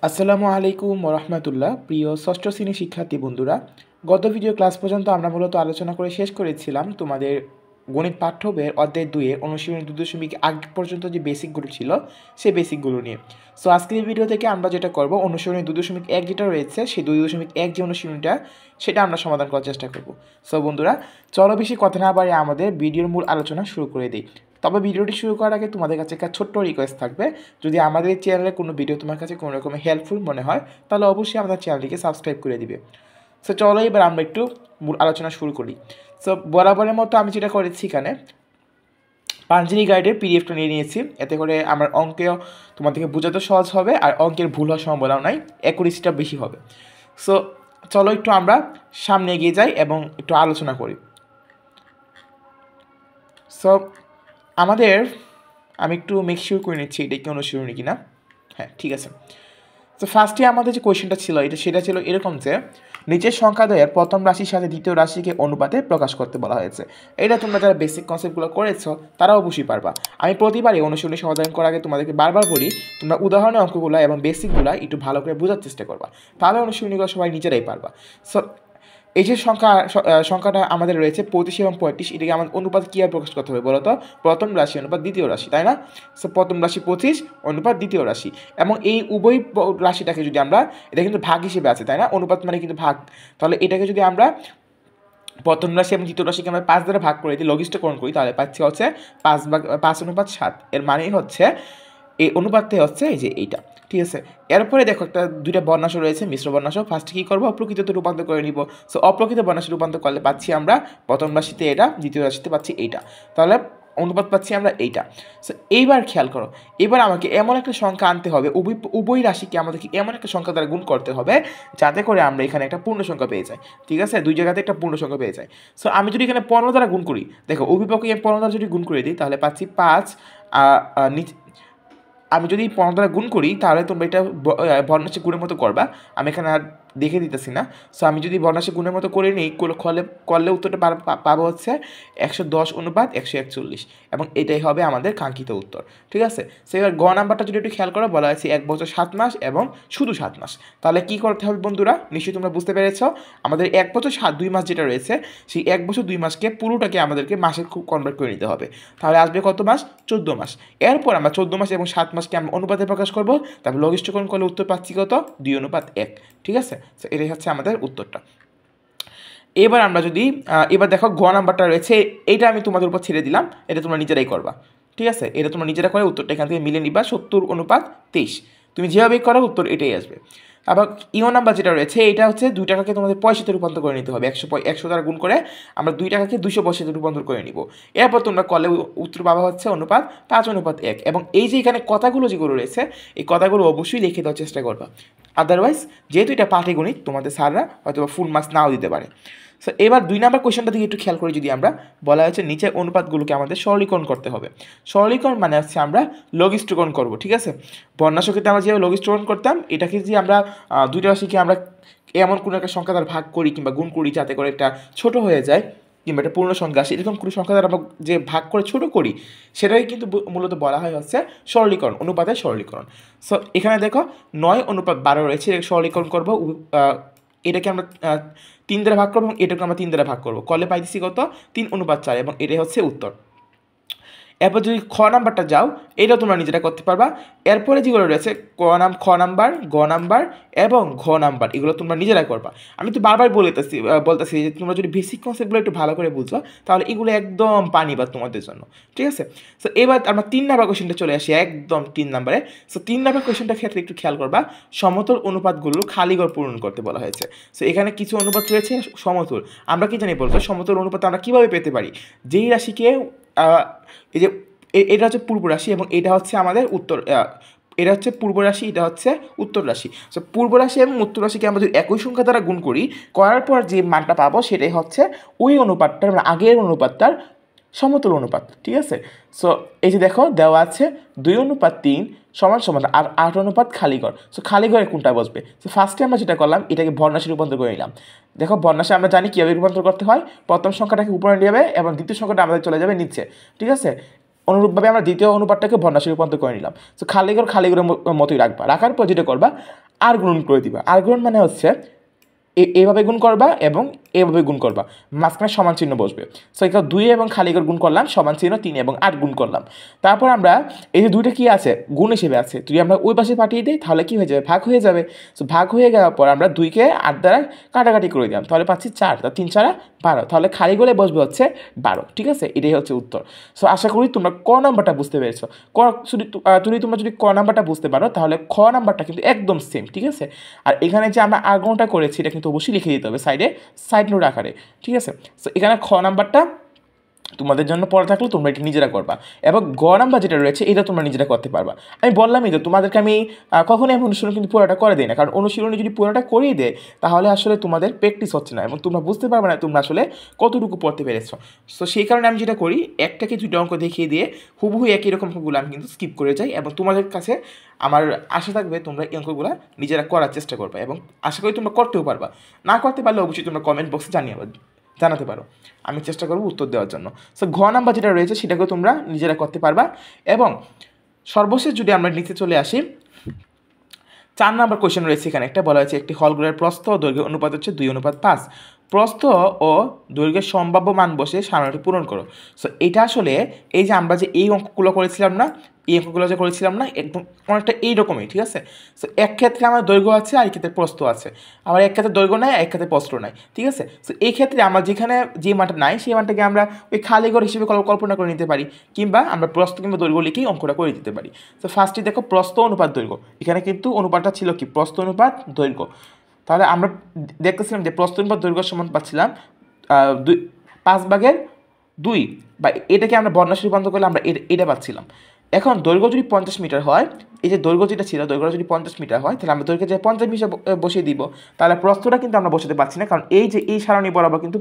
আসসালামু আলাইকুম ওরহমতুল্লাহ। প্রিয় ষষ্ঠ শ্রেণীর শিক্ষার্থী বন্ধুরা, গত ভিডিও ক্লাস পর্যন্ত আমরা মূলত আলোচনা করে শেষ করেছিলাম তোমাদের গণিত পাঠ্য বইয়ের অধ্যায় 2-এর অনুশীলনী 2.1 পর্যন্ত যে বেসিকগুলো ছিল সেই বেসিকগুলো নিয়ে। সো আজকের এই ভিডিও থেকে আমরা যেটা করব, অনুশীলনী 2.1 যেটা রয়েছে সেই 2.1 যে অনুশীলনীটা সেটা আমরা সমাধান করার চেষ্টা করব। সো বন্ধুরা, চলো বেশি কথা না বাড়িয়ে আমাদের ভিডিওর মূল আলোচনা শুরু করে দিই। তবে ভিডিওটি শুরু করার আগে তোমাদের কাছে একটা ছোট্ট রিকোয়েস্ট থাকবে, যদি আমাদের এই চ্যানেলে কোনো ভিডিও তোমার কাছে কোনো রকমের হেল্পফুল মনে হয় তাহলে অবশ্যই আমাদের চ্যানেলটিকে সাবস্ক্রাইব করে দিবে। সো চলো এবার আমরা একটু মূল আলোচনা শুরু করি। সো বরাবরের মতো আমি যেটা করেছি, এখানে পাঞ্জেরি গাইডের পিডিএফটা নিয়ে নিয়েছি, এতে করে আমার অঙ্কেও তোমাদেরকে বোঝাতে সহজ হবে আর অঙ্কের ভুল হওয়ার সম্ভাবনা নাই, অ্যাকুরেসিটা বেশি হবে। সো চলো একটু আমরা সামনে এগিয়ে যাই এবং একটু আলোচনা করি। সো আমাদের আমি একটু মেকশিওর করে নিচ্ছি এটা কি অনুশীলনী কিনা। হ্যাঁ, ঠিক আছে। তো ফার্স্টে আমাদের যে কোয়েশ্চেনটা ছিল সেটা ছিল এরকম যে নিচের সংখ্যাদ্বয়ের প্রথম রাশির সাথে দ্বিতীয় রাশিকে অনুপাতে প্রকাশ করতে বলা হয়েছে। এটা তোমরা যারা বেসিক কনসেপ্টগুলো করেছো তারা অবশ্যই পারবা। আমি প্রতিবারই অনুশীলনী সমাধান করার আগে তোমাদেরকে বারবার বলি, তোমরা উদাহরণের অঙ্কগুলো এবং বেসিকগুলো একটু ভালো করে বোঝার চেষ্টা করবা, তাহলে অনুশীলনীগুলো সবাই নিজেরাই পারবা। সো এই যে সংখ্যাটা আমাদের রয়েছে 25 এবং 35, এটাকে আমাদের অনুপাত কীভাবে প্রকাশ করতে হবে বলো তো? প্রথম রাশি অনুপাত দ্বিতীয় রাশি, তাই না? সো প্রথম রাশি 25 অনুপাত দ্বিতীয় রাশি, এবং এই উভয় রাশিটাকে যদি আমরা, এটা কিন্তু ভাগ হিসেবে আছে তাই না, অনুপাত মানে কিন্তু ভাগ, তাহলে এটাকে যদি আমরা প্রথম রাশি এবং দ্বিতীয় রাশিকে আমরা 5 দ্বারা ভাগ করে দিই, লঘিষ্ঠকরণ করি, তাহলে পাচ্ছি হচ্ছে 5 অনুপাত 7। এর মানেই হচ্ছে এই অনুপাতটাই হচ্ছে এই যে এইটা, ঠিক আছে। এরপরে দেখো একটা দুইটা বর্ণাংশ রয়েছে, মিশ্র বর্ণাংশ। ফার্স্টে কী করবো, অপ্রকৃততে রূপান্তর করে নিব। সো অপ্রকৃত বর্ণাংশে রূপান্তর করলে পাচ্ছি আমরা প্রথম রাশিতে এটা, দ্বিতীয় রাশিতে পাচ্ছি এইটা, তাহলে অনুপাত পাচ্ছি আমরা এইটা। সো এইবার খেয়াল করো, এবার আমাকে এমন একটা সংখ্যা আনতে হবে, উভয় রাশিকে আমাদেরকে এমন একটা সংখ্যা দ্বারা গুণ করতে হবে যাতে করে আমরা এখানে একটা পূর্ণ সংখ্যা পেয়ে যাই, ঠিক আছে, দুই জায়গাতে একটা পূর্ণ সংখ্যা পেয়ে যাই। সো আমি যদি এখানে 15 দ্বারা গুণ করি, দেখো উভয়পক্ষে 15 দ্বারা যদি গুণ করে দিই তাহলে পাচ্ছি 5। আমি যদি 15 দ্বারা গুণ করি তাহলে তোমরা এটা ভগ্নাংশে গুণের মতো করবা, আমি এখানে আর দেখে দিতেছি না। সো আমি যদি ভগ্নাংশে গুণের মতো করে নিই, করলে উত্তরটা পাবো হচ্ছে 110 অনুপাত 141, এবং এটাই হবে আমাদের কাঙ্ক্ষিত উত্তর, ঠিক আছে। সো এবার গ নাম্বারটা যদি একটু খেয়াল করো, বলা হয়েছে 1 বছর 7 মাস এবং শুধু 7 মাস। তাহলে কী করতে হবে বন্ধুরা, নিশ্চয়ই তোমরা বুঝতে পেরেছ। আমাদের 1 বছর 2 মাস যেটা রয়েছে, সেই 1 বছর 2 মাসকে পুরোটাকে আমাদেরকে মাসে কনভার্ট করে নিতে হবে, তাহলে আসবে কত মাস? 14 মাস। এরপর আমরা 14 মাস এবং 7 মাসকে আমরা অনুপাতে প্রকাশ করবো, তারপর লঘিষ্ঠকরণ করলে উত্তর পাচ্ছি কত? 2 অনুপাত 1, ঠিক আছে। তো এটাই হচ্ছে আমাদের উত্তরটা। এবার আমরা যদি এবার দেখো গ নাম্বারটা রয়েছে, এইটা আমি তোমাদের উপর ছেড়ে দিলাম, এটা তোমরা নিজেরাই করবা, ঠিক আছে। এটা তোমরা নিজেরা করে উত্তরটা এখান থেকে মিলে নিবা, 70 অনুপাত 23। তুমি যেভাবে করো উত্তর এটাই আসবে। আবার ইও নাম্বার যেটা রয়েছে, এটা হচ্ছে 2 টাকাকে তোমাদের পয়সাতে রূপান্তর করে নিতে হবে, 100 দ্বারা গুণ করে আমরা 2 টাকাকে 200 পয়সাতে রূপান্তর করে নিব। এরপর তোমরা করলে উত্তর পাওয়া হচ্ছে অনুপাত 5 অনুপাত 1, এবং এই যে এখানে কথাগুলো যেগুলো রয়েছে এই কথাগুলো অবশ্যই লিখে দেওয়ার চেষ্টা করবা, আদারওয়াইজ যেহেতু এটা পাটিগণিত তোমাদের স্যাররা হয়তো ফুল মার্কস নাও দিতে পারে। সো এবার 2 নাম্বার কোয়েশ্চেনটা দিকে একটু খেয়াল করি, যদি আমরা বলা হয়েছে নিচের অনুপাতগুলোকে আমাদের সরলীকরণ করতে হবে। সরলীকরণ মানে হচ্ছে আমরা লঘিষ্ঠকরণ করব, ঠিক আছে। বর্ণাংশ ক্ষেত্রে আমরা যেভাবে লঘিষ্ঠকরণ করতাম, এটাকে যদি আমরা দুইটা রাশিকে আমরা এমন কোনো একটা সংখ্যা দ্বারা ভাগ করি কিংবা গুণ করি যাতে করে একটা ছোট হয়ে যায়, কিংবা একটা পূর্ণ সংখ্যা আসে, এরকম কোনো সংখ্যা দ্বারা আমরা যে ভাগ করে ছোট করি সেটাই কিন্তু মূলত বলা হয় হচ্ছে সরলীকরণ, অনুপাতের সরলীকরণ। সো এখানে দেখো 9 অনুপাত 12 রয়েছে, সরলীকরণ করবো, এটাকে আমরা 3 দ্বারা ভাগ করবো এবং এটাকে আমরা 3 দ্বারা ভাগ করবো, করলে পাইছি কত? 3 অনুপাত 4, এবং এটাই হচ্ছে উত্তর। এরপর যদি খ নাম্বারটা যাও, এটাও তোমরা নিজেরা করতে পারবা। এরপরে যেগুলো রয়েছে খ নাম্বার, গ নাম্বার এবং ঘ নাম্বার, এগুলো তোমরা নিজেরা করবা। আমি তো বারবার বলতেছি যে তোমরা যদি বেসিক কনসেপ্টগুলো একটু ভালো করে বুঝো তাহলে এগুলো একদম পানি বা তোমাদের জন্য, ঠিক আছে। সো এবার আমরা 3 নাম্বার কোয়েশ্চেনটা চলে আসি, একদম 3 নাম্বারে। সো 3 নাম্বার কোয়েশ্চেনটার ক্ষেত্রে একটু খেয়াল করবা, সমতল অনুপাতগুলো খালি ঘর পূরণ করতে বলা হয়েছে। সো এখানে কিছু অনুপাত রয়েছে সমতল, আমরা কি জানি বলতো সমতল অনুপাত আমরা কীভাবে পেতে পারি? যেই রাশিকে এই যে এটা হচ্ছে পূর্ব রাশি এবং এটা হচ্ছে আমাদের উত্তর, এটা হচ্ছে পূর্ব রাশি, এটা হচ্ছে উত্তর রাশি। সো পূর্ব রাশি এবং উত্তর রাশিকে আমরা যদি একই সংখ্যা দ্বারা গুণ করি, করার পর যে মানটা পাবো সেটাই হচ্ছে ওই অনুপাতটার, মানে আগের অনুপাতটার সমতল অনুপাত, ঠিক আছে। সো এই যে দেখো দেওয়া আছে 2 অনুপাত 3 সমান সমান আর 8 অনুপাত খালিঘর। সো খালিঘরে কোনটা বসবে? সো ফার্স্টে আমরা যেটা করলাম, এটাকে ভগ্নাংশে রূপান্তর করে নিলাম। দেখো ভগ্নাংশে আমরা জানি কীভাবে রূপান্তর করতে হয়, প্রথম সংখ্যাটাকে উপরে নিয়ে যাবে এবং দ্বিতীয় সংখ্যাটা আমাদের চলে যাবে নিচে, ঠিক আছে। অনুরূপভাবে আমরা দ্বিতীয় অনুপাতটাকে ভগ্নাংশে রূপান্তর করে নিলাম। সো খালিঘরের মতোই রাখবা, রাখার পর যেটা করবা, আর গুণ করে দিবা। আর গুণ মানে হচ্ছে এভাবে গুণ করবা এবং এভাবে গুণ করবা, মাঝখানে সমান চিহ্ন বসবে। সো এখানে 2 এবং খালি ঘর গুণ করলাম, সমান চিহ্ন 3 এবং 8 গুণ করলাম। তারপর আমরা এই যে 2টা কি আছে, গুণ হিসেবে আছে, যদি আমরা ওই পাশে পাঠিয়ে দিই তাহলে কি হয়ে যাবে, ভাগ হয়ে যাবে। সো ভাগ হয়ে যাওয়ার পর আমরা 2কে 8 দ্বারা কাটাকাটি করে দিলাম, তাহলে পাচ্ছি 4, 3 4 12, তাহলে খালি ঘরে বসবে হচ্ছে 12। ঠিক আছে, এটাই হচ্ছে উত্তর। সো আশা করি তোমরা ক নাম্বারটা বুঝতে পেরেছো। তোমরা যদি ক নাম্বারটা বুঝতে পারো তাহলে খ নাম্বারটা কিন্তু একদম সেম। ঠিক আছে, আর এখানে যে আমরা আগুনটা করেছি এটা কিন্তু অবশ্যই লিখে দিতে হবে সাইড নোট আকারে। ঠিক আছে, সো এখানে খ নাম্বারটা তোমাদের জন্য পড়া থাকলে তোমরা এটা নিজেরা করবা, এবং গ নাম্বার যেটা রয়েছে এটা তোমরা নিজেরা করতে পারবা। আমি বললামই তো তোমাদেরকে আমি কখনোই আমি অনুশীলন কিন্তু পুরোটা করে দিই না, কারণ অনুশীলনে যদি পুরোটা করিয়ে দেয় তাহলে আসলে তোমাদের প্র্যাকটিস হচ্ছে না এবং তোমরা বুঝতে পারবে না তোমরা আসলে কতটুকু পড়তে পেরেছো। সো সেই কারণে আমি যেটা করি, একটাকে 2টা অঙ্ক দেখিয়ে দিয়ে হুবহু একই রকম অঙ্কগুলো আমি কিন্তু স্কিপ করে যাই, এবং তোমাদের কাছে আমার আশা থাকবে তোমরা এই অঙ্কগুলো নিজেরা করার চেষ্টা করবে, এবং আশা করি তোমরা করতেও পারবা। না করতে পারলে অবশ্যই তোমরা কমেন্ট বক্সে জানাতে পারো, আমি চেষ্টা করবো উত্তর দেওয়ার জন্য। সো ঘ নাম্বার যেটা রয়েছে সেটাকেও তোমরা নিজেরা করতে পারবা। এবং সর্বশেষ যদি আমরা নিচে চলে আসি, 4 নাম্বার কোয়েশ্চেন রয়েছে এখানে একটা, বলা হয়েছে একটি হলঘরের প্রস্থ ও দৈর্ঘ্যের অনুপাত হচ্ছে 2:5, প্রস্থ ও দৈর্ঘ্যের সম্ভাব্য মান বসে সারণীটি পূরণ করো। সো এটা আসলে এই যে আমরা যে এই অঙ্কগুলো করেছিলাম না, এই অঙ্কগুলো যে করেছিলাম না, একদম অনেকটা এইরকমই। ঠিক আছে, সো এক ক্ষেত্রে আমার দৈর্ঘ্য আছে আর এক ক্ষেত্রে প্রস্থ আছে, আবার এক ক্ষেত্রে দৈর্ঘ্য নাই এক ক্ষেত্রে প্রস্থ নাই। ঠিক আছে, সো এই ক্ষেত্রে আমরা যেখানে যে মানটা নাই সেই মানটাকে আমরা ওই খালি ঘর হিসেবে কল্পনা করে নিতে পারি, কিংবা আমরা প্রস্থ কিংবা দৈর্ঘ্য লিখেই অঙ্কটা করে দিতে পারি। তো ফার্স্টে দেখো প্রস্থ অনুপাত দৈর্ঘ্য, এখানে কিন্তু অনুপাতটা ছিল কি প্রস্থ অনুপাত দৈর্ঘ্য। তাহলে আমরা দেখতেছিলাম যে প্রস্থ অনুপাত দৈর্ঘ্য সমান পাচ্ছিলাম 5/2, বা এটাকে আমরা বর্ণাশ্রী রূপান্তর করলে আমরা এটা পাচ্ছিলাম। এখন দৈর্ঘ্য যদি 50 মিটার হয়, এই যে দৈর্ঘ্য যেটা ছিল, দৈর্ঘ্য যদি 50 মিটার হয় তাহলে আমরা দৈর্ঘ্যে যে 50 মিটার বসিয়ে দিব, তাহলে প্রস্থটা কিন্তু আমরা বসাতে পারছি না, কারণ এই যে এই সারণী বরাবর কিন্তু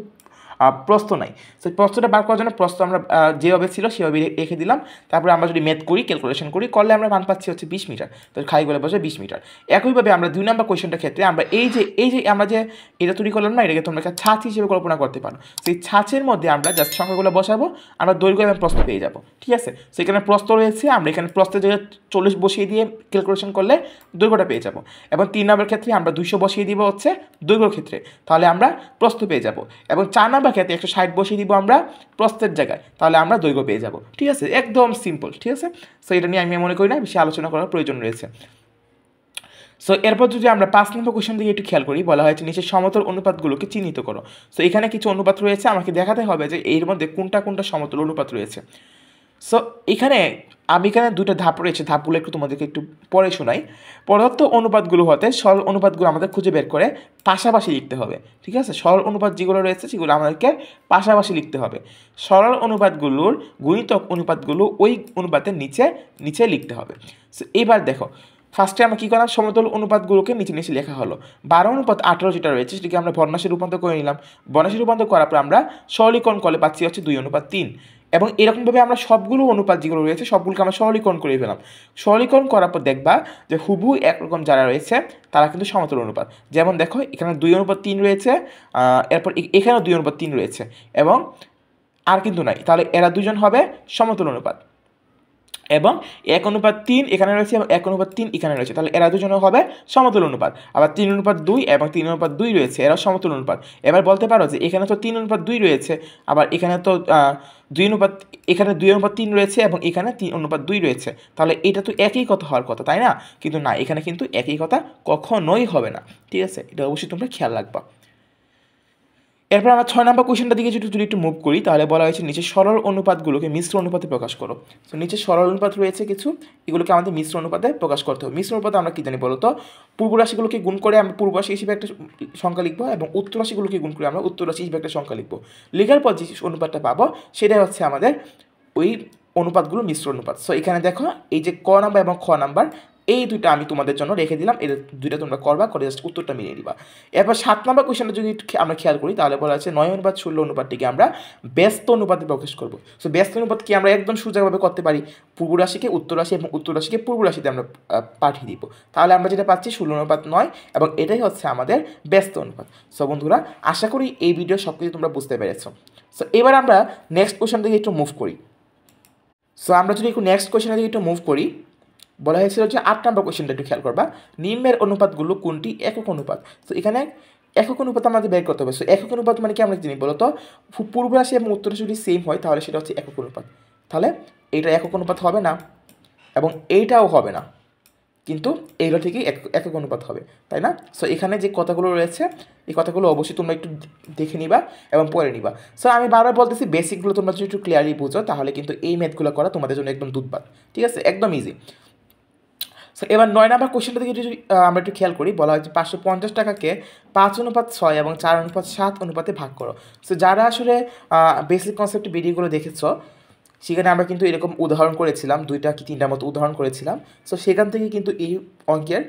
প্রস্থ নাই। সো প্রস্থটা বার করার জন্য প্রস্থ আমরা যেভাবে ছিল সেভাবে রেখে দিলাম। তারপরে আমরা যদি ম্যাথ করি, ক্যালকুলেশন করি, করলে আমরা মান পাচ্ছি হচ্ছে 20 মিটার, তো খালি করে বসে 20 মিটার। একইভাবে আমরা 2 নম্বর কোয়েশ্চেনটার ক্ষেত্রে আমরা এই যে আমরা যে এটা তৈরি করলাম না, এটাকে তোমরা একটা ছাঁচ হিসেবে কল্পনা করতে পারো। সেই ছাঁচের মধ্যে আমরা জাস্ট সংখ্যাগুলো বসাবো, আমরা দৈর্ঘ্য এবং প্রস্থ পেয়ে যাবো। ঠিক আছে, সেখানে প্রস্থ রয়েছে, আমরা এখানে প্রস্থের জায়গায় 40 বসিয়ে দিয়ে ক্যালকুলেশন করলে দৈর্ঘ্যটা পেয়ে যাবো। এবং 3 নম্বর ক্ষেত্রে আমরা 200 বসিয়ে দিব হচ্ছে দৈর্ঘ্য ক্ষেত্রে, তাহলে আমরা প্রস্থ পেয়ে যাবো। এবং 4 নম্বর ক্ষেত্রে 160 বসিয়ে দিব আমরা প্রস্থের জায়গায়, তাহলে আমরা দৈর্ঘ্য পেয়ে যাবো। ঠিক আছে, একদম সিম্পল। ঠিক আছে, সো এটা নিয়ে আমি মনে করি না বেশি আলোচনা করার প্রয়োজন রয়েছে। সো এরপর যদি আমরা 5 নম্বর কোয়েশ্চন দিকে একটু খেয়াল করি, বলা হয়েছে নিচে সমতল অনুপাতগুলোকে চিহ্নিত করো। সো এখানে কিছু অনুপাত রয়েছে, আমাকে দেখাতে হবে যে এর মধ্যে কোনটা কোনটা সমতল অনুপাত রয়েছে। সো এখানে 2টা ধাপ রয়েছে, ধাপগুলো একটু তোমাদেরকে একটু পরে শোনাই। প্রদত্ত অনুপাতগুলো হতে সরল অনুপাতগুলো আমাদের খুঁজে বের করে পাশাপাশি লিখতে হবে। ঠিক আছে, সরল অনুপাত যেগুলো রয়েছে সেগুলো আমাদেরকে পাশাপাশি লিখতে হবে। সরল অনুপাতগুলোর গুণিতক অনুপাতগুলো ওই অনুপাতের নিচে লিখতে হবে। সো এবার দেখো, ফার্স্টে আমরা কী করলাম, সমতল অনুপাতগুলোকে নিচে লেখা হলো। 12:18 যেটা রয়েছে সেটাকে আমরা ভগ্নাংশে রূপান্তর করে নিলাম। ভগ্নাংশে রূপান্তর করার পর আমরা সরলীকরণ করলে পাচ্ছি হচ্ছে 2:3, এবং এরকমভাবে আমরা সবগুলো অনুপাত যেগুলো রয়েছে সবগুলোকে আমরা সরলীকরণ করে ফেলাম। সরলীকরণ করার পর দেখবা যে হুবহু একরকম যারা রয়েছে তারা কিন্তু সমতল অনুপাত। যেমন দেখো এখানে 2:3 রয়েছে, এরপর এখানেও 2:3 রয়েছে, এবং আর কিন্তু নাই, তাহলে এরা দুজন হবে সমতল অনুপাত। এবং 1:3 এখানে রয়েছে এবং 1:3 এখানে রয়েছে, তাহলে এরা দুজনে হবে সমতল অনুপাত। আবার 3:2 এবং 3:2 রয়েছে, এরাও সমতল অনুপাত। এবার বলতে পারো যে এখানে তো 3:2 রয়েছে, আবার এখানে তো 2:3 রয়েছে এবং এখানে 3:2 রয়েছে, তাহলে এটা তো একই কথা হওয়ার কথা, তাই না? কিন্তু না, এখানে কিন্তু একই কথা কখনোই হবে না। ঠিক আছে, এটা অবশ্যই তোমরা খেয়াল রাখবা। এরপর আমরা 6 নম্বর কোয়েশ্চেনটার দিকে যদি একটু মুভ করি, তাহলে বলা হয়েছে নিচে সরল অনুপাতগুলোকে মিশ্র অনুপাতে প্রকাশ করো। তো নিচে সরল অনুপাত রয়েছে কিছু, এগুলোকে আমাদের মিশ্র অনুপাতে প্রকাশ করতে হবে। মিশ্র অনুপাতে আমরা কী জানি বলো তো, পূর্ব রাশিগুলোকে গুণ করে আমরা পূর্ব রাশি হিসেবে একটা সংখ্যা লিখবো, এবং উত্তর রাশিগুলোকে গুণ করে আমরা উত্তর রাশি হিসেবে একটা সংখ্যা লিখবো। লেখার পর যে অনুপাতটা পাবো সেটাই হচ্ছে আমাদের ওই অনুপাতগুলো মিশ্র অনুপাত। সো এখানে দেখো এই যে ক নাম্বার এবং খ নাম্বার, এই দুইটা আমি তোমাদের জন্য রেখে দিলাম, এই দুইটা তোমরা করবা, করে জাস্ট উত্তরটা মিলিয়ে দিবা। এরপর 7 নম্বর কোয়েশ্চেনটা যদি আমরা খেয়াল করি, তাহলে বলা আছে 9:16 অনুপাতটিকে আমরা ব্যস্ত অনুপাতে প্রকাশ করবো। সো ব্যস্ত অনুপাত কি আমরা একদম সোজাভাবে করতে পারি, পূর্ব রাশিকে উত্তর রাশি এবং উত্তর রাশিকে পূর্ব রাশিতে আমরা পাঠিয়ে দিব, তাহলে আমরা যেটা পাচ্ছি 16:9, এবং এটাই হচ্ছে আমাদের ব্যস্ত অনুপাত। সো বন্ধুরা, আশা করি এই ভিডিও সব কিছু তোমরা বুঝতে পেরেছো। সো এবার আমরা নেক্সট কোয়েশ্চেন দিকে একটু মুভ করি। সো আমরা যদি একটু নেক্সট কোয়েশ্চেনের দিকে একটু মুভ করি, বলা হয়েছিল যে 8 নম্বর কোয়েশ্চেনটা একটু খেয়াল করবা, নিম্নের অনুপাতগুলো কোনটি একক অনুপাত। তো এখানে একক অনুপাত আমাদের বের করতে হবে। সো একক অনুপাত মানে কি আমরা জানি বলো তো, পূর্ব রাশি এবং উত্তর রাশি যদি সেম হয় তাহলে সেটা হচ্ছে একক অনুপাত। তাহলে এইটা একক অনুপাত হবে না এবং এইটাও হবে না, কিন্তু এইটা থেকেই একক অনুপাত হবে, তাই না? সো এখানে যে কথাগুলো রয়েছে এই কথাগুলো অবশ্যই তোমরা একটু দেখে নিবা এবং পড়ে নিবা। সো আমি বারবার বলতেছি বেসিকগুলো তোমরা যদি একটু ক্লিয়ারলি বুঝো তাহলে কিন্তু এই ম্যাথগুলো করা তোমাদের জন্য একদম দুধপাত, ঠিক আছে, একদম ইজি। সো এবার 9 নম্বর কোশ্চেনটা থেকে যদি আমরা একটু খেয়াল করি, বলা হয়েছে 550 টাকাকে 5:6 এবং 4:7 অনুপাতে ভাগ করো। সো যারা আসলে বেসিক কনসেপ্ট ভিডিওগুলো দেখেছো সেখানে আমরা কিন্তু এরকম উদাহরণ করেছিলাম, 2টা কি 3টার মতো উদাহরণ করেছিলাম। সো সেখান থেকে কিন্তু এই অঙ্কের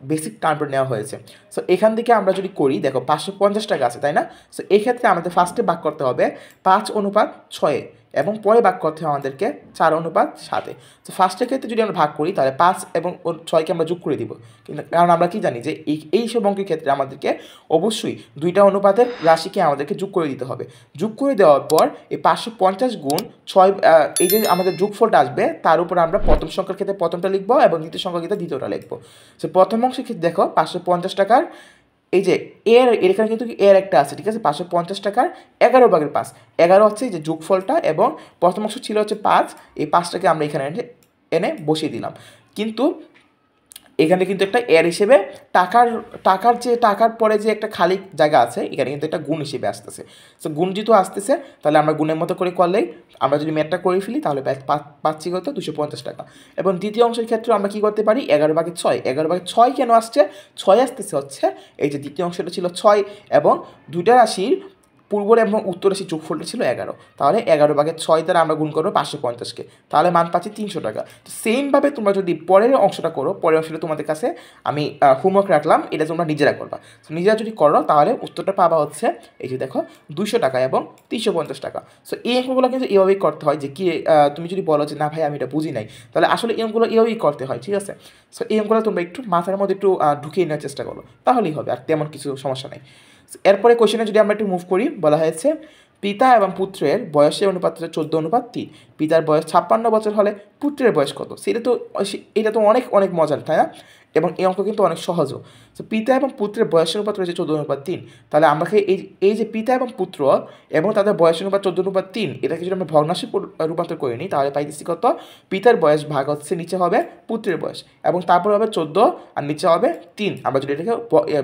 বেসিক টার্মটা নেওয়া হয়েছে। সো এখান থেকে আমরা যদি করি, দেখো 550 টাকা আছে, তাই না? সো এক্ষেত্রে আমাদের ফার্স্টে ভাগ করতে হবে 5:6 এবং পরে ভাগ করতে হবে আমাদেরকে 4:7। তো ফার্স্টের ক্ষেত্রে যদি আমরা ভাগ করি তাহলে 5 এবং 6কে আমরা যোগ করে দিব, কিন্তু কারণ আমরা কি জানি যে এই সব অঙ্কের ক্ষেত্রে আমাদেরকে অবশ্যই 2টা অনুপাতের রাশিকে আমাদেরকে যোগ করে দিতে হবে। যোগ করে দেওয়ার পর এই 550 গুণ 6, এই যে আমাদের যোগফলটা আসবে তার উপর আমরা প্রথম সংখ্যার ক্ষেত্রে প্রথমটা লিখবো এবং দ্বিতীয় সংখ্যার ক্ষেত্রে দ্বিতীয়টা লিখবো। সো প্রথম অংশের ক্ষেত্রে দেখো 550 টাকার এই যে এখানে কিন্তু এর একটা আছে, ঠিক আছে, 550 টাকার 11/5, 11 হচ্ছে এই যে যোগফলটা এবং প্রথম অংশ ছিল হচ্ছে 5, এই 5টাকে আমরা এখানে এনে বসিয়ে দিলাম। কিন্তু এখানে কিন্তু একটা এর হিসেবে টাকার পরে যে একটা খালি জায়গা আছে এখানে কিন্তু একটা গুণ হিসেবে আসতেছে। সো গুণ যেহেতু আসতেছে তাহলে আমরা গুণের মতো করে করলেই আমরা যদি ম্যাথটা করে ফেলি তাহলে পাচ্ছি কত 250 টাকা। এবং দ্বিতীয় অংশের ক্ষেত্রে আমরা কী করতে পারি, 11/6, 11/6 কেন আসছে, 6 আসতেছে হচ্ছে এই যে দ্বিতীয় অংশটা ছিল 6 এবং 2টা রাশির পূর্ব এবং উত্তর রাশির যোগফলটা ছিল 11, তাহলে 11/6 দ্বারা আমরা গুণ করবো 550কে, তাহলে মান পাচ্ছি 300 টাকা। তো সেমভাবে তোমরা যদি পরের অংশটা করো, পরের অংশটা তোমাদের কাছে আমি হোমওয়ার্ক রাখলাম, এটা তোমরা নিজেরা করবা। তো নিজেরা যদি করো তাহলে উত্তরটা পাবা হচ্ছে এই যে দেখো 200 টাকা এবং 350 টাকা। সো এই অঙ্কগুলো কিন্তু এভাবেই করতে হয়, যে কি তুমি যদি বলো যে না ভাই আমি এটা বুঝি নাই, তাহলে আসলে এই অঙ্কগুলো এভাবেই করতে হয়, ঠিক আছে? সো এই অঙ্কগুলো তোমরা একটু মাথার মধ্যে একটু ঢুকিয়ে নেওয়ার চেষ্টা করো, তাহলেই হবে, আর তেমন কিছু সমস্যা নেই। এরপরে কোশ্চেনে যদি আমরা একটু মুভ করি, বলা হয়েছে পিতা এবং পুত্রের বয়সের অনুপাত 14:3। পিতার বয়স 56 বছর হলে পুত্রের বয়স কত? এটা তো অনেক অনেক মজার, তাই না? এবং এই অঙ্ক কিন্তু অনেক সহজও। তো পিতা এবং পুত্রের বয়সের অনুপাত রয়েছে 14:3, তাহলে আমাকে এই যে পিতা এবং পুত্র এবং তাদের বয়সের অনুপাত 14:3, এটাকে যদি আমরা ভগ্নাংশে রূপান্তর করে নিই তাহলে পাইতেছি কত, পিতার বয়স ভাগ হচ্ছে নিচে হবে পুত্রের বয়স এবং তারপর হবে 14 আর নিচে হবে 3। আমরা যদি এটাকে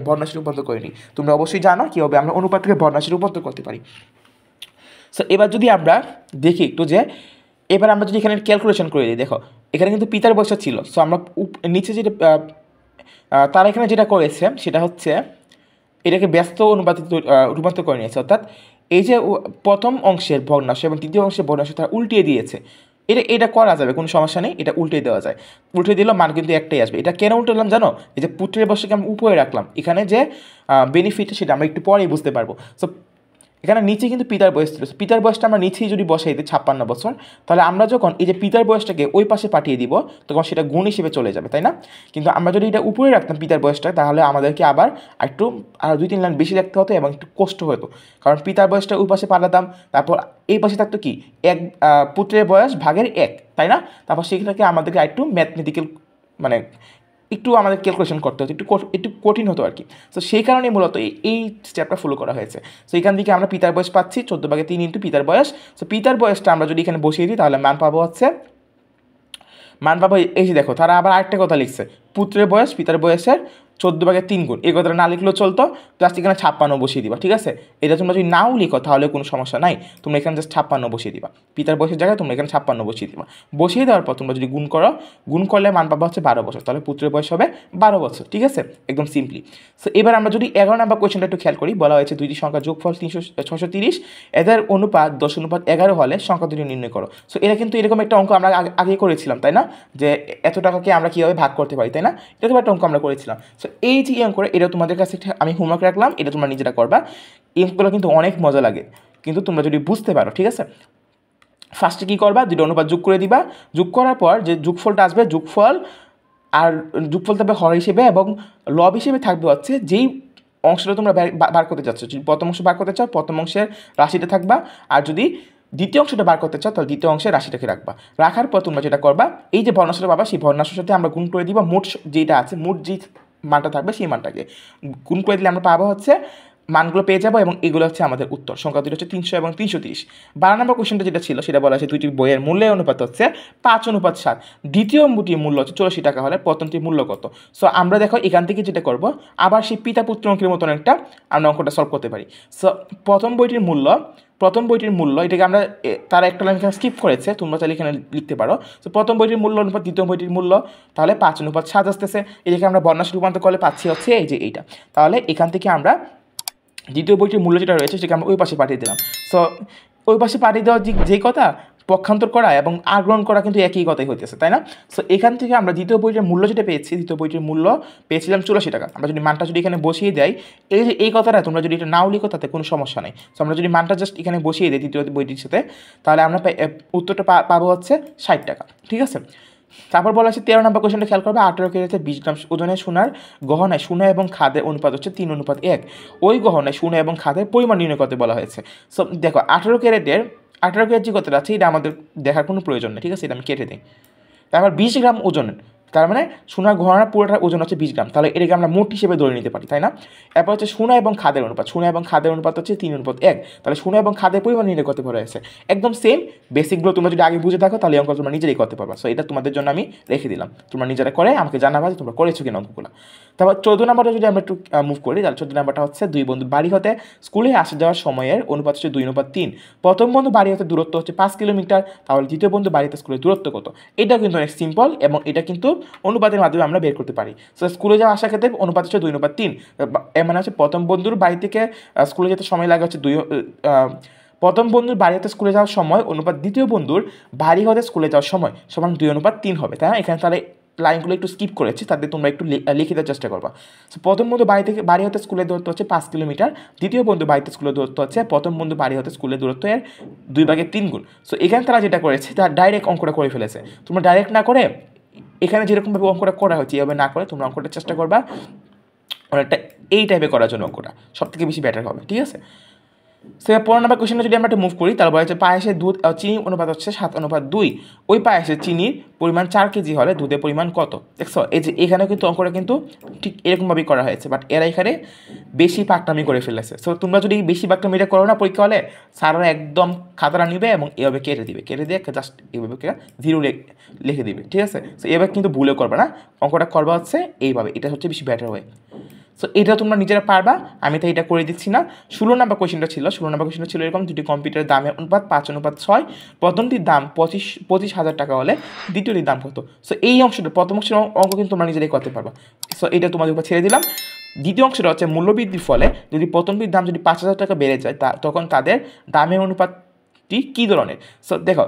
ভগ্নাংশে রূপান্তর করে নিই, তোমরা অবশ্যই জানো কীভাবে আমরা অনুপাত থেকে ভগ্নাংশে রূপান্তর করতে পারি। সো এবার যদি আমরা দেখি একটু যে এবার আমরা যদি এখানে ক্যালকুলেশন করে দিই, দেখো এখানে কিন্তু পিতার বয়সটা ছিল। সো আমরা নিচে যেটা তারা এখানে যেটা করেছে সেটা হচ্ছে এটাকে ব্যস্ত অনুপাতে রূপান্তর করে নিয়েছে, অর্থাৎ এই যে প্রথম অংশের ভগ্নাংশ এবং দ্বিতীয় অংশের ভগ্নাংশ তারা উল্টিয়ে দিয়েছে। এটা করা যাবে, কোনো সমস্যা নেই, এটা উল্টে দেওয়া যায়। উল্টে দিলেও মান কিন্তু একটাই আসবে। এটা কেন উল্টালাম জানো, এই যে পুত্রের বয়সকে আমি উপরে রাখলাম, এখানে যে বেনিফিট সেটা আমরা একটু পরেই বুঝতে পারবো। সো এখানে নিচে কিন্তু পিতার বয়স ছিল, পিতার বয়সটা আমরা নিচেই যদি বসাই দিই 56 বছর, তাহলে আমরা যখন এই যে পিতার বয়সটাকে ওই পাশে পাঠিয়ে দিব তখন সেটা গুণ হিসেবে চলে যাবে, তাই না? কিন্তু আমরা যদি এটা উপরে রাখতাম পিতার বয়সটা, তাহলে আমাদেরকে আবার একটু 2-3 লাইন বেশি রাখতে হতো এবং একটু কষ্ট হতো, কারণ পিতার বয়সটা ওই পাশে পাঠাতাম, তারপর এই পাশে থাকতো কি পুত্রের বয়স ভাগের 1, তাই না? তারপর সেখানে আমাদেরকে একটু ম্যাথমেটিক্যাল মানে একটু আমাদের ক্যালকুলেশন করতে হতো, একটু কঠিন হতো আর কি। তো সেই কারণেই মূলত এই স্টেপটা ফলো করা হয়েছে। সো এখান থেকে আমরা পিতার বয়স পাচ্ছি 14/3 ইন্টু পিতার বয়স। সো পিতার বয়সটা আমরা যদি এখানে বসিয়ে দিই তাহলে মান পাবো এই যে দেখো তারা আবার আরেকটা কথা লিখছে, পুত্রের বয়স পিতার বয়সের 14/3 গুণ। এই কথাটা না লিখলেও চলতো, জাস্ট এখানে 56 বসিয়ে দিবা, ঠিক আছে? এটা তোমরা যদি নাও লিখো তাহলে কোনো সমস্যা নাই, তোমরা এখানে জাস্ট 56 বসিয়ে দিবা, পিতার বয়সের জায়গায় তোমরা এখানে 56 বসিয়ে দিবা। বসিয়ে দেওয়ার পর তোমরা যদি গুণ করলে মান পাবা হচ্ছে 12 বছর, তাহলে পুত্রের বয়স হবে 12 বছর, ঠিক আছে, একদম সিম্পলি। সো এবার আমরা যদি 11 নম্বর কোয়েশ্চেনটা একটু খেয়াল করি, বলা হয়েছে দুইটি সংখ্যা যোগফল 630, এদের অনুপাত 10:11 হলে সংখ্যা দুটি নির্ণয় করো। সো এটা কিন্তু এরকম একটা অঙ্ক আমরা আগে করেছিলাম, তাই না? যে এত টাকাকে আমরা কীভাবে ভাগ করতে পারি, তাই না? এরকম একটা অঙ্ক আমরা করেছিলাম। সো এই যে অঙ্ক করে এটা তোমাদের কাছে আমি হোমওয়ার্ক রাখলাম, এটা তোমরা নিজেরা করবা। এই অঙ্কগুলো কিন্তু অনেক মজা লাগে, কিন্তু তোমরা যদি বুঝতে পারো, ঠিক আছে? ফার্স্টে কী করবা, দুটো অনুপাত যোগ করে দিবা, যোগ করার পর যে যোগফলটা আসবে যোগফল থাকবে হর হিসেবে এবং লব হিসেবে থাকবে হচ্ছে যেই অংশটা তোমরা বার করতে চাচ্ছ। যদি প্রথম অংশ বার করতে চাও প্রথম অংশের রাশিটা থাকবা, আর যদি দ্বিতীয় অংশটা বার করতে চাও তাহলে দ্বিতীয় অংশে রাশিটাকে রাখবা, রাখার পর তোমরা যেটা করবা এই যে ভগ্নাংশটা পাবা সেই ভগ্নাংশের সাথে আমরা গুণ করে দিবা মোট যেটা আছে, মোট যে মানটা থাকবে সেই মানটাকে গুণ করে দিলে আমরা পাবো হচ্ছে মানগুলো পেয়ে যাবো এবং এগুলো হচ্ছে আমাদের উত্তর। সংখ্যা দুটো হচ্ছে 300 এবং 330। 12 নম্বর কোশ্চেনটা যেটা ছিল সেটা বলা হয়েছে দুইটি বইয়ের মূল্যের অনুপাত হচ্ছে 5:7। দ্বিতীয় মুটির মূল্য হচ্ছে 84 টাকা হলে প্রথমটির মূল্য কত? সো আমরা দেখো এখান থেকে যেটা করব আবার সেই পিতা পুত্র অঙ্কের মতন একটা আমরা অঙ্কটা সলভ করতে পারি। সো প্রথম বইটির মূল্য এটাকে আমরা তারা একটা লাইন এখানে স্কিপ করেছে, তোমরা চাইলে এখানে লিখতে পারো। তো প্রথম বইটির মূল্য অনুপাত দ্বিতীয় বইটির মূল্য, তাহলে 5:7 আসতেছে। এটাকে আমরা বর্ণাশ্রী রূপান্তর করলে পাচ্ছি হচ্ছে এই যে এইটা। তাহলে এখান থেকে আমরা দ্বিতীয় বইটির মূল্য যেটা রয়েছে সেটাকে আমরা ওই পাশে পাঠিয়ে দিলাম। সো ওই পাশে পাঠিয়ে দেওয়ার যে কথা পক্ষান্তর করা এবং আগ্রহণ করা কিন্তু একই কথাই হইতেছে, তাই না? সো এখান থেকে আমরা দ্বিতীয় বইটির মূল্য যেটা পেয়েছি, দ্বিতীয় বইটির মূল্য পেয়েছিলাম 84 টাকা। আমরা যদি মানটা যদি এখানে বসিয়ে দেয়, এই যে এই কথাটা তোমরা যদি এটা নাও লিখো তাতে কোনো সমস্যা নেই। সো আমরা যদি মানটা জাস্ট এখানে বসিয়ে দিই দ্বিতীয় বইটির সাথে, তাহলে আমরা উত্তরটা পাবো হচ্ছে 60 টাকা। ঠিক আছে, তারপর বলা হচ্ছে 13 নম্বর কোশ্চেনটা খেয়াল করবে। 18 ক্যারেটে 20 গ্রাম ওজনের সোনার গহনায় সোনা এবং খাদের অনুপাত হচ্ছে 3:1। ওই গহনায় সোনা এবং খাদের পরিমাণ নির্ণয় করতে বলা হয়েছে। সো দেখো 18 ক্যারেট যে কতটা আছে এটা আমাদের দেখার কোনো প্রয়োজন নেই, ঠিক আছে, এটা আমি কেটে দিই। তারপর 20 গ্রাম ওজন, তার মানে সোনার গহনার পুরোটার ওজন হচ্ছে 20 গ্রাম, তাহলে এটাকে আমরা মোট হিসেবে ধরে নিতে পারি, তাই না? এরপর হচ্ছে সোনা এবং খাদের অনুপাত, সোনা এবং খাদের অনুপাত হচ্ছে 3:1, তাহলে সোনা এবং খাদের পরিমাণ নির্ণয় করতে বলা হয়েছে। একদম সেম বেসিকগুলো তোমরা যদি আগে বুঝে থাকো তাহলে অঙ্ক তোমরা নিজেরাই করতে পারবা। সো এটা তোমাদের জন্য আমি রেখে দিলাম, তোমরা নিজেরা করে আমাকে জানাবা যে তোমরা করেছো কিনা অঙ্কগুলো। তারপর 14 নম্বরটা যদি আমরা একটু মুভ করি, তাহলে 14 নম্বরটা হচ্ছে দুই বন্ধু বাড়ি হতে স্কুলে আসা যাওয়ার সময়ের অনুপাত হচ্ছে 2:3। প্রথম বন্ধু বাড়ি হতে দূরত্ব হচ্ছে 5 কিলোমিটার, তাহলে দ্বিতীয় বন্ধু বাড়িতে স্কুলের দূরত্ব কত? এটা কিন্তু অনেক সিম্পল এবং এটা কিন্তু অনুপাতের মাধ্যমে আমরা বের করতে পারি। সো স্কুলে যাওয়া আসার ক্ষেত্রে অনুপাত হচ্ছে 2:3, এর মানে হচ্ছে প্রথম বন্ধুর বাড়ি থেকে স্কুলে যেতে সময় লাগে হচ্ছে প্রথম বন্ধুর বাড়ি হতে স্কুলে যাওয়ার সময় অনুপাত দ্বিতীয় বন্ধুর বাড়ি হতে স্কুলে যাওয়ার সময় সমান 2:3 হবে, তাই না? এখানে তাহলে লাইনগুলো একটু স্কিপ করেছি, তাদের তোমরা একটু লিখে দেওয়ার চেষ্টা করবা। সো প্রথম বন্ধু বাড়ি হতে স্কুলের দূরত্ব হচ্ছে 5 কিলোমিটার, দ্বিতীয় বন্ধু বাড়িতে স্কুলের দূরত্ব হচ্ছে প্রথম বন্ধু বাড়ি হতে স্কুলের দূরত্ব এর 2/3 গুণ। সো এখানে তারা যেটা করেছে তারা ডাইরেক্ট অঙ্কটা করে ফেলেছে। তোমরা ডাইরেক্ট না করে এখানে যেরকমভাবে অঙ্কটা করা হচ্ছে এভাবে না করে তোমরা অঙ্কটা চেষ্টা করবা অনেকটা এই টাইপে করার জন্য, অঙ্কটা সব থেকে বেশি বেটার হবে, ঠিক আছে? সে 15 নম্বর কোশ্চেনে যদি আমরা একটা মুভ করি তাহলে বলা হচ্ছে পায়েসে দুধ চিনি অনুপাত হচ্ছে 7:2। ওই পায়েসে চিনির পরিমাণ 4 কেজি হলে দুধের পরিমাণ কত? দেখছো এই যে এখানেও কিন্তু অঙ্কটা কিন্তু ঠিক এরকমভাবেই করা হয়েছে, বাট এরা এখানে বেশি পাকনামি করে ফেলেছে। সো তোমরা যদি বেশি পাকনামিটা করো না পরীক্ষা হলে, স্যাররা একদম খাতাটা নিবে এবং এভাবে কেটে দিয়ে জাস্ট এইভাবে 0 লিখে দিবে, ঠিক আছে? সো এবার কিন্তু ভুলেও করবে না, অঙ্কটা করবা হচ্ছে এইভাবে, এটা হচ্ছে বেশি বেটার হয়। সো এটা তোমরা নিজেরা পারবা, আমি তো এটা করে দিচ্ছি না। 16 নম্বর কোশ্চেনটা ছিল এরকম, দুটি কম্পিউটারের দামের অনুপাত 5:6। প্রথমটির দাম 25,000 টাকা হলে দ্বিতীয়টির দাম কত? সো এই অংশটা প্রথম অংশের অঙ্ক কিন্তু তোমরা নিজেরাই করতে পারবা। সো এটা তোমাদের উপর ছেড়ে দিলাম। দ্বিতীয় অংশটা হচ্ছে মূল্যবৃদ্ধির ফলে যদি প্রথমটির দাম যদি 5,000 টাকা বেড়ে যায় তখন তাদের দামের অনুপাতটি কী ধরনের? সো দেখো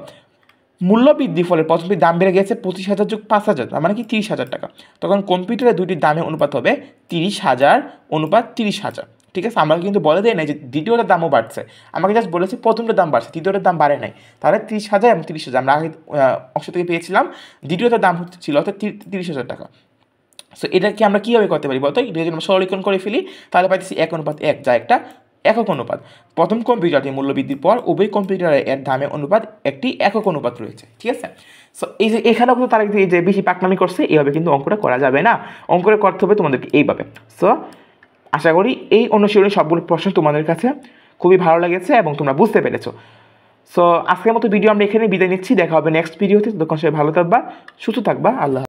মূল্যবৃদ্ধির ফলে প্রথমটির দাম বেড়ে গেছে 25,000 যোগ 5,000, তার মানে কি 30,000 টাকা। তখন কম্পিউটারের দুইটির দামের অনুপাত হবে 30,000 অনুপাত 30,000, ঠিক আছে? আমাকে কিন্তু বলে দেয় নাই যে দ্বিতীয়টার দামও বাড়ছে, আমাকে জাস্ট বলেছে প্রথমটার দাম বাড়ছে, দ্বিতীয়টার দাম বাড়ে নাই। তাহলে 30,000 এবং 30,000 আমরা আগে অংশ থেকে পেয়েছিলাম, দ্বিতীয়টার দাম ছিল অর্থাৎ 30,000 টাকা। সো এটাকে আমরা কীভাবে করতে পারি বলতো? এটা যদি আমরা সরলীকরণ করে ফেলি তাহলে পাইতেছি 1:1, যা একটা একক অনুপাত। প্রথম কম্পিউটারটি মূল্যবৃদ্ধির পর উভয় কম্পিউটারের এর দামের অনুপাত একটি একক অনুপাত রয়েছে, ঠিক আছে? সো এই যে এখানেও কিন্তু তারা যে বেশি পাকনামি করছে, এইভাবে কিন্তু অঙ্কটা করা যাবে না, অঙ্কটা করতে হবে তোমাদেরকে এইভাবে। সো আশা করি এই অনুশীলনী সবগুলো প্রশ্ন তোমাদের কাছে খুবই ভালো লেগেছে এবং তোমরা বুঝতে পেরেছো। সো আজকের মতো ভিডিও আমরা এখানে বিদায় নিচ্ছি, দেখা হবে নেক্সট ভিডিওতে। তখন সবাই ভালো থাকবা, সুস্থ থাকবা, আল্লাহ।